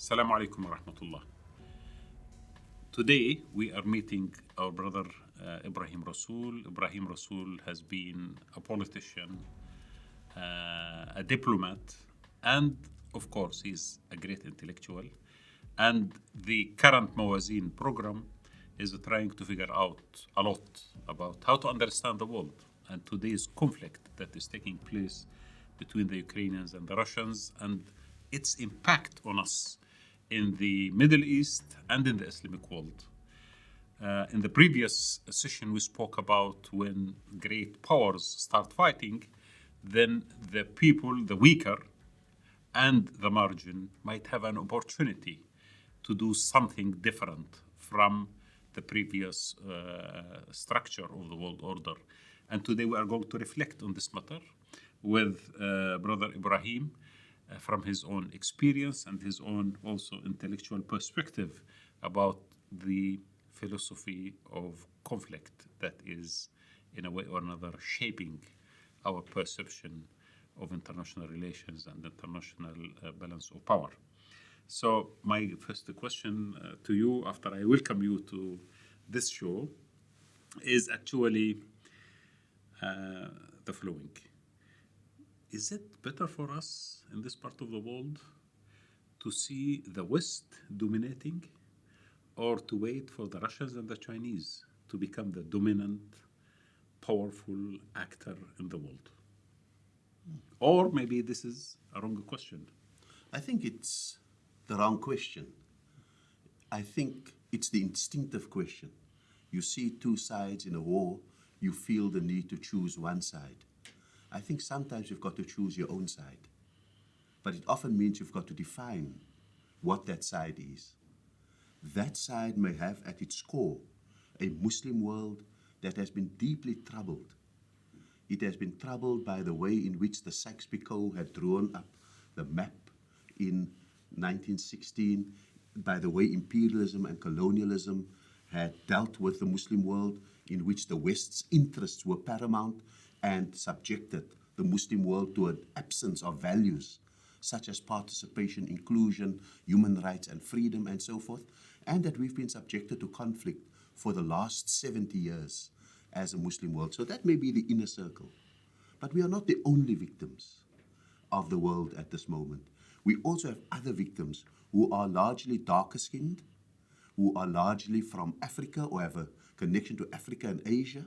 Assalamu alaikum wa rahmatullah. Today we are meeting our brother Ibrahim Rasul. Ibrahim Rasul has been a politician, a diplomat, and of course he's a great intellectual. And the current موازين program is trying to figure out a lot about how to understand the world and today's conflict that is taking place between the Ukrainians and the Russians and its impact on us in the Middle East and in the Islamic world. In the previous session, we spoke about when great powers start fighting, then the people, the weaker and the margin, might have an opportunity to do something different from the previous structure of the world order. And today we are going to reflect on this matter with Brother Ibrahim from his own experience and his own also intellectual perspective about the philosophy of conflict that is, in a way or another, shaping our perception of international relations and international balance of power. So my first question to you, after I welcome you to this show, is actually the following. Is it better for us in this part of the world to see the West dominating or to wait for the Russians and the Chinese to become the dominant, powerful actor in the world? Or maybe this is a wrong question. I think it's the wrong question. I think it's the instinctive question. You see two sides in a war, you feel the need to choose one side. I think sometimes you've got to choose your own side. But it often means you've got to define what that side is. That side may have at its core a Muslim world that has been deeply troubled. It has been troubled by the way in which the Sykes-Picot had drawn up the map in 1916, by the way imperialism and colonialism had dealt with the Muslim world, in which the West's interests were paramount and subjected the Muslim world to an absence of values such as participation, inclusion, human rights and freedom and so forth, and that we've been subjected to conflict for the last 70 years as a Muslim world. So that may be the inner circle. But we are not the only victims of the world at this moment. We also have other victims who are largely darker skinned, who are largely from Africa or have a connection to Africa and Asia,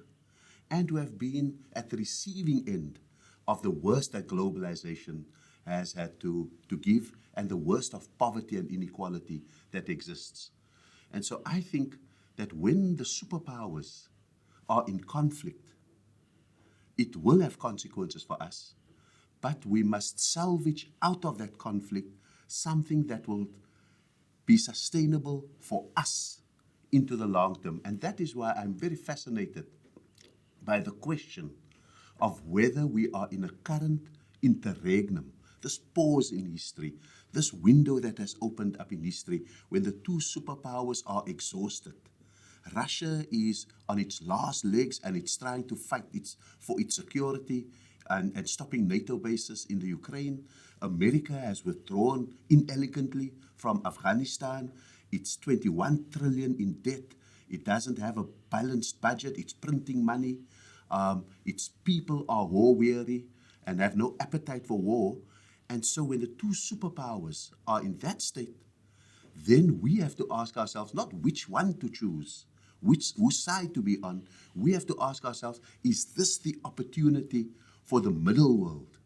and who have been at the receiving end of the worst that globalization has had to give, and the worst of poverty and inequality that exists. And so I think that when the superpowers are in conflict, it will have consequences for us, but we must salvage out of that conflict something that will be sustainable for us into the long term. And that is why I'm very fascinated by the question of whether we are in a current interregnum, this pause in history, this window that has opened up in history when the two superpowers are exhausted. Russia is on its last legs and it's trying to fight for its security and stopping NATO bases in the Ukraine. America has withdrawn inelegantly from Afghanistan. It's 21 trillion in debt. It doesn't have a balanced budget. It's printing money. Its people are war weary and have no appetite for war. And so when the two superpowers are in that state, then we have to ask ourselves not which one to choose, whose side to be on. We have to ask ourselves, is this the opportunity for the middle world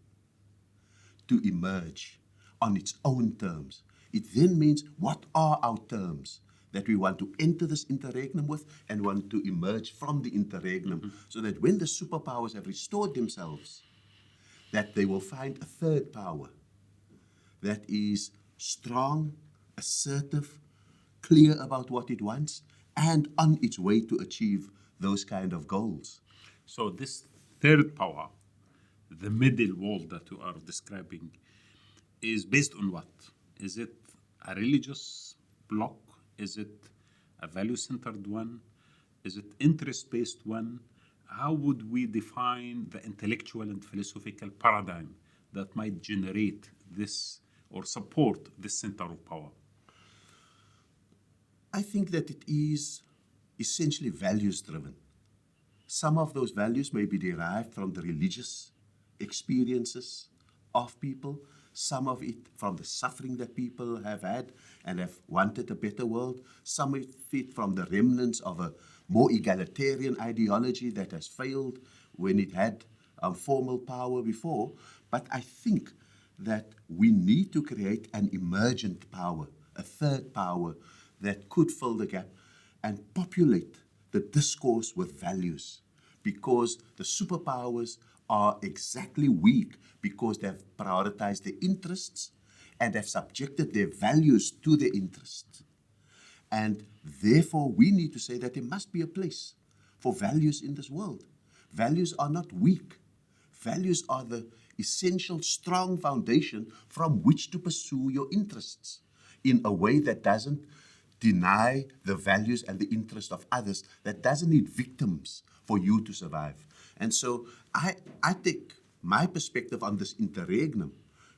to emerge on its own terms? It then means, what are our terms that we want to enter this interregnum with and want to emerge from the interregnum, so that when the superpowers have restored themselves, that they will find a third power that is strong, assertive, clear about what it wants, and on its way to achieve those kind of goals. So this third power, the middle world that you are describing, is based on what? Is it a religious bloc? Is it a value-centered one? Is it interest-based one? How would we define the intellectual and philosophical paradigm that might generate this or support this center of power? I think that it is essentially values-driven. Some of those values may be derived from the religious experiences of people, some of it from the suffering that people have had and have wanted a better world, some of it from the remnants of a more egalitarian ideology that has failed when it had formal power before. But I think that we need to create an emergent power, a third power that could fill the gap and populate the discourse with values, because the superpowers are exactly weak because they've prioritized their interests and have subjected their values to their interests. And therefore, we need to say that there must be a place for values in this world. Values are not weak. Values are the essential, strong foundation from which to pursue your interests in a way that doesn't deny the values and the interests of others, that doesn't need victims for you to survive. And so I take my perspective on this interregnum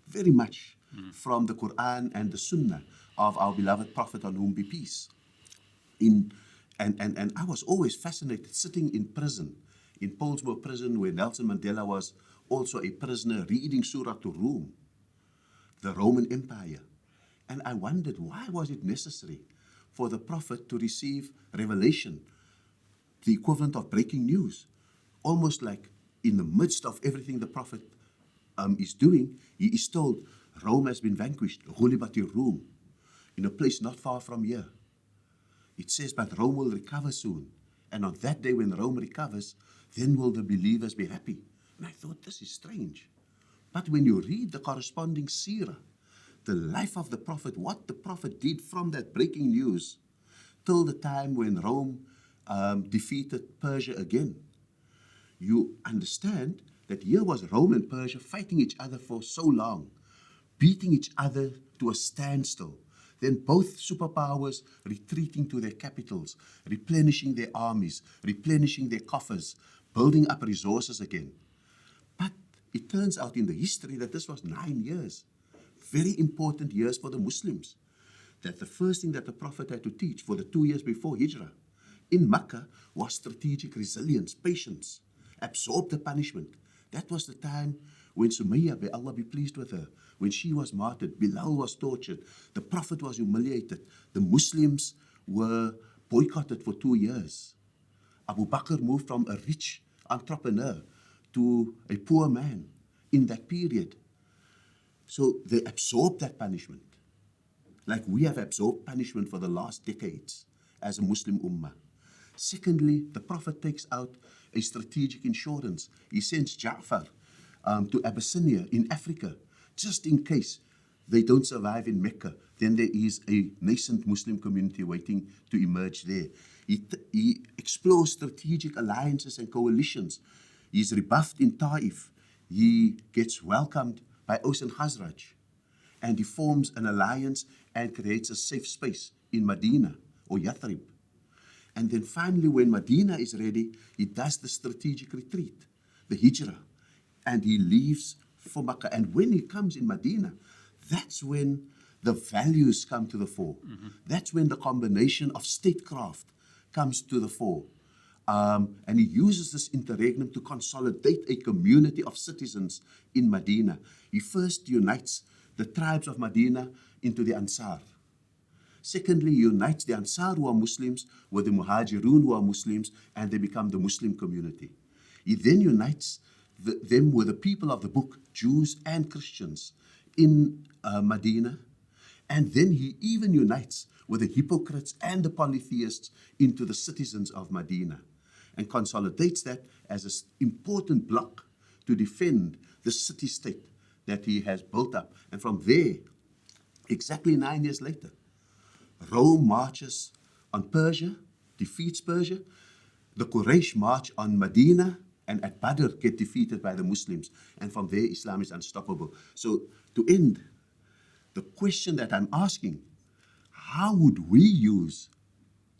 very much from the Quran and the Sunnah of our beloved Prophet, on whom be peace. And I was always fascinated sitting in prison, in Pollsmoor prison, where Nelson Mandela was also a prisoner, reading Surah to Rum, the Roman Empire. And I wondered, why was it necessary for the Prophet to receive revelation, the equivalent of breaking news? Almost like in the midst of everything the Prophet is doing, he is told, Rome has been vanquished, Ghulibatir Rum, in a place not far from here. It says, but Rome will recover soon. And on that day when Rome recovers, then will the believers be happy. And I thought, this is strange. But when you read the corresponding seerah, the life of the Prophet, what the Prophet did from that breaking news till the time when Rome defeated Persia again, you understand that here was Rome and Persia fighting each other for so long, beating each other to a standstill. Then both superpowers retreating to their capitals, replenishing their armies, replenishing their coffers, building up resources again. But it turns out in the history that this was 9 years, very important years for the Muslims. That the first thing that the Prophet had to teach for the 2 years before Hijrah in Makkah was strategic resilience, patience, absorb the punishment. That was the time when Sumayyah, may Allah be pleased with her, when she was martyred, Bilal was tortured, the Prophet was humiliated, the Muslims were boycotted for 2 years. Abu Bakr moved from a rich entrepreneur to a poor man in that period. So they absorbed that punishment, like we have absorbed punishment for the last decades as a Muslim ummah. Secondly, the Prophet takes out a strategic insurance. He sends Ja'far to Abyssinia in Africa, just in case they don't survive in Mecca. Then there is a nascent Muslim community waiting to emerge there. He explores strategic alliances and coalitions. He's rebuffed in Taif. He gets welcomed by Aus and Khazraj. And he forms an alliance and creates a safe space in Medina or Yathrib. And then finally, when Medina is ready, he does the strategic retreat, the hijrah, and he leaves for Makkah. And when he comes in Medina, that's when the values come to the fore. That's when the combination of statecraft comes to the fore. And he uses this interregnum to consolidate a community of citizens in Medina. He first unites the tribes of Medina into the Ansar. Secondly, he unites the Ansar who are Muslims with the Muhajirun who are Muslims, and they become the Muslim community. He then unites them with the people of the book, Jews and Christians, in Medina. And then he even unites with the hypocrites and the polytheists into the citizens of Medina, and consolidates that as an important block to defend the city-state that he has built up. And from there, exactly 9 years later, Rome marches on Persia, defeats Persia. The Quraysh march on Medina, and at Badr get defeated by the Muslims. And from there, Islam is unstoppable. So to end, the question that I'm asking, how would we use,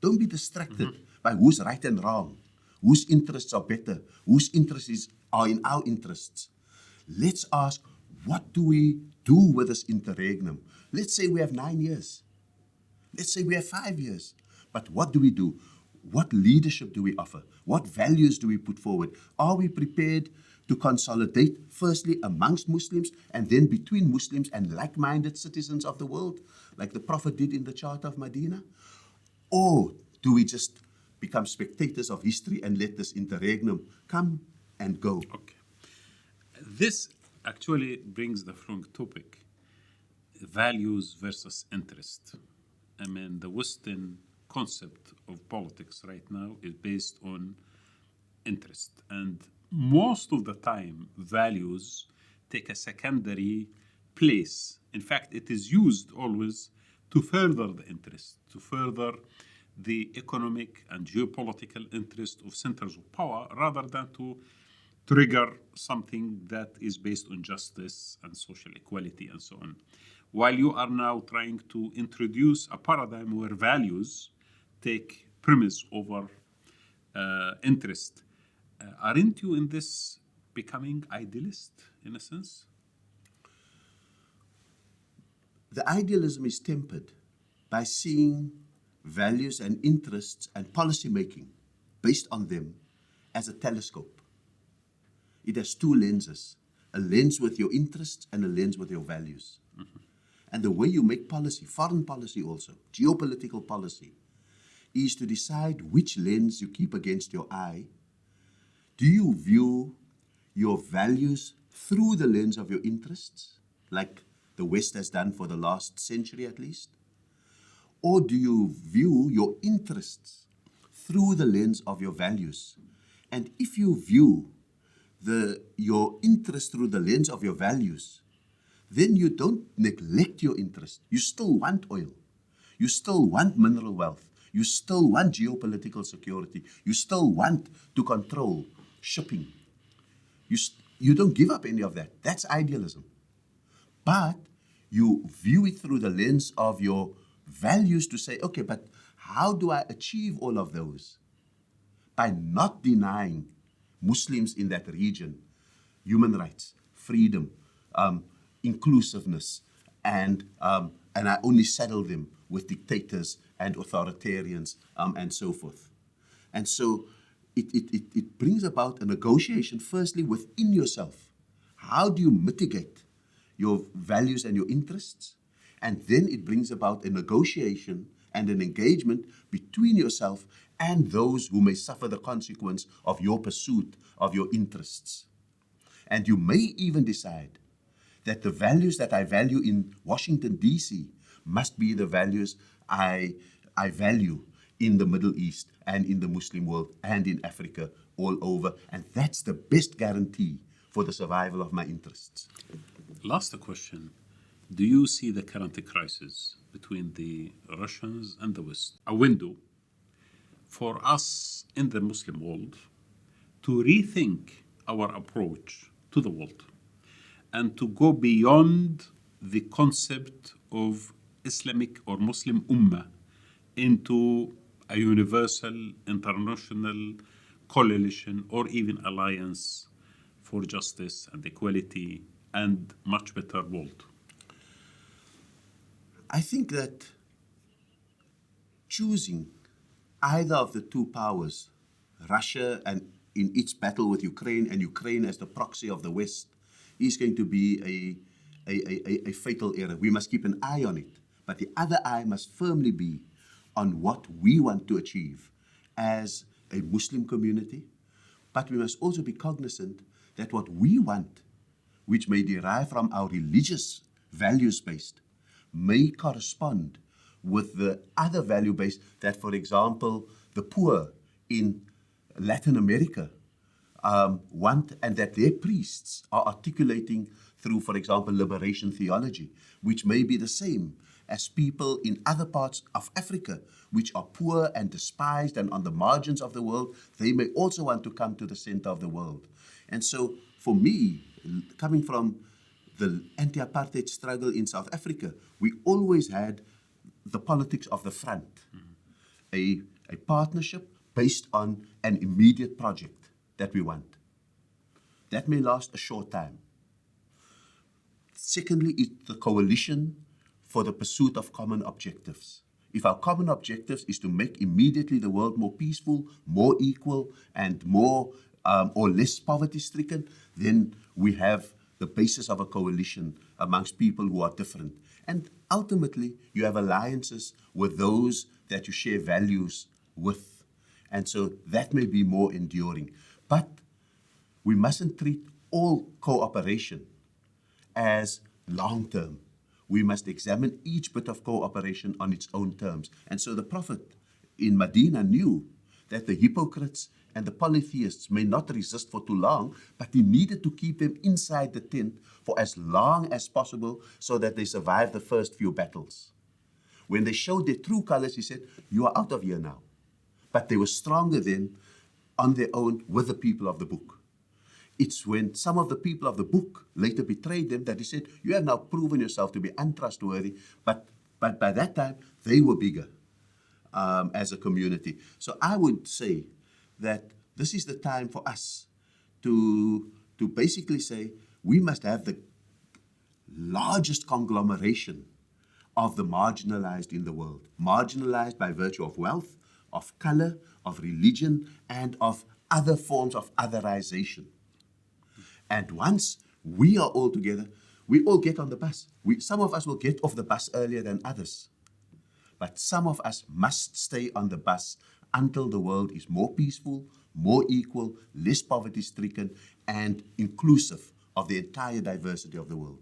don't be distracted by who's right and wrong, whose interests are better, whose interests are in our interests. Let's ask, what do we do with this interregnum? Let's say we have 9 years. Let's say we have 5 years. But what do we do? What leadership do we offer? What values do we put forward? Are we prepared to consolidate, firstly, amongst Muslims, and then between Muslims and like-minded citizens of the world, like the Prophet did in the Charter of Medina? Or do we just become spectators of history and let this interregnum come and go? Okay. This actually brings the following topic: values versus interest. I mean, the Western concept of politics right now is based on interest. And most of the time, values take a secondary place. In fact, it is used always to further the interest, to further the economic and geopolitical interest of centers of power, rather than to trigger something that is based on justice and social equality and so on. While you are now trying to introduce a paradigm where values take premise over interest, aren't you in this becoming idealist in a sense? The idealism is tempered by seeing values and interests and policy making based on them as a telescope. It has two lenses, a lens with your interests and a lens with your values. Mm-hmm. And the way you make policy, foreign policy also, geopolitical policy, is to decide which lens you keep against your eye. Do you view your values through the lens of your interests, like the West has done for the last century at least? Or do you view your interests through the lens of your values? And if you view your interest through the lens of your values, then you don't neglect your interest. You still want oil. You still want mineral wealth. You still want geopolitical security. You still want to control shipping. You don't give up any of that. That's idealism. But you view it through the lens of your values to say, okay, but how do I achieve all of those? By not denying Muslims in that region human rights, freedom, inclusiveness, and I only saddle them with dictators and authoritarians and so forth. And so it brings about a negotiation, firstly, within yourself. How do you mitigate your values and your interests? And then it brings about a negotiation and an engagement between yourself and those who may suffer the consequence of your pursuit of your interests. And you may even decide that the values that I value in Washington, D.C. must be the values I value in the Middle East and in the Muslim world and in Africa all over. And that's the best guarantee for the survival of my interests. Last question. Do you see the current crisis between the Russians and the West a window for us in the Muslim world to rethink our approach to the world and to go beyond the concept of Islamic or Muslim Ummah into a universal international coalition or even alliance for justice and equality and much better world? I think that choosing either of the two powers, Russia and in its battle with Ukraine and Ukraine as the proxy of the West, is going to be a fatal error. We must keep an eye on it, but the other eye must firmly be on what we want to achieve as a Muslim community. But we must also be cognizant that what we want, which may derive from our religious values-based, may correspond with the other value base that, for example, the poor in Latin America want, and that their priests are articulating through, for example, liberation theology, which may be the same as people in other parts of Africa, which are poor and despised and on the margins of the world. They may also want to come to the center of the world. And so, for me, coming from the anti-apartheid struggle in South Africa, we always had the politics of the front, a partnership based on an immediate project that we want. That may last a short time. Secondly, it's the coalition for the pursuit of common objectives. if our common objectives is to make immediately the world more peaceful, more equal, and more or less poverty-stricken, then we have the basis of a coalition amongst people who are different. And ultimately, you have alliances with those that you share values with. And so that may be more enduring. But we mustn't treat all cooperation as long-term. We must examine each bit of cooperation on its own terms. And so the Prophet in Medina knew that the hypocrites and the polytheists may not resist for too long, but he needed to keep them inside the tent for as long as possible so that they survived the first few battles. When they showed their true colors, he said, you are out of here now. But they were stronger then on their own with the people of the book. It's when some of the people of the book later betrayed them that he said, you have now proven yourself to be untrustworthy, but by that time, they were bigger as a community. So I would say that this is the time for us to basically say, we must have the largest conglomeration of the marginalized in the world. Marginalized by virtue of wealth, of color, of religion, and of other forms of otherization. And once we are all together, we all get on the bus. Some of us will get off the bus earlier than others. But some of us must stay on the bus until the world is more peaceful, more equal, less poverty-stricken, and inclusive of the entire diversity of the world.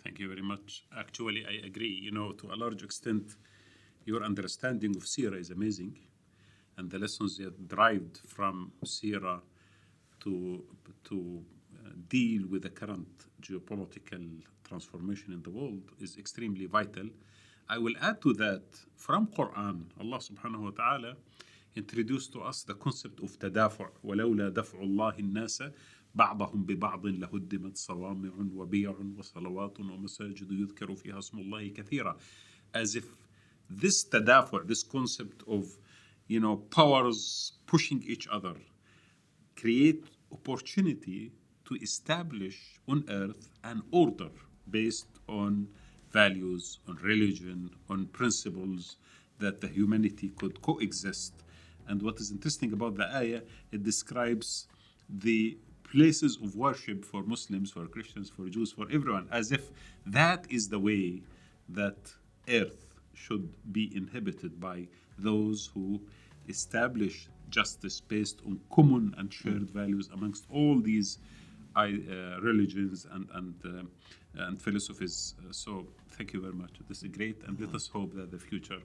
Thank you very much. Actually, I agree. You know, to a large extent, your understanding of Sira is amazing. And the lessons you have derived from Sira to deal with the current geopolitical transformation in the world is extremely vital. I will add to that, from Quran, Allah subhanahu wa ta'ala introduced to us the concept of تدافع. ولولا دفع الله الناس بعضهم ببعض لهدمت صوامع وبيع وصلوات ومساجد يذكر فيها اسم الله كثيرا. As if this تدافع, this concept of, you know, powers pushing each other, create opportunity to establish on earth an order based on values, on religion, on principles that the humanity could coexist. And what is interesting about the ayah, it describes the places of worship for Muslims, for Christians, for Jews, for everyone, as if that is the way that earth should be inhabited by those who establish justice based on common and shared values amongst all these religions and philosophies. So thank you very much. This is great, and let us hope that the future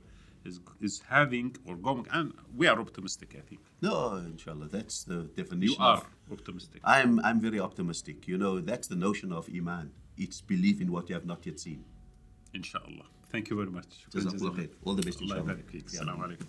is having or going, and we are optimistic, I think. No, inshallah, that's the definition. You are optimistic. I'm very optimistic. You know, that's the notion of Iman. It's belief in what you have not yet seen. Inshallah. Thank you very much. Jazakallah khair. All the best, Allah inshallah. yabarak feek. Assalamu alaikum.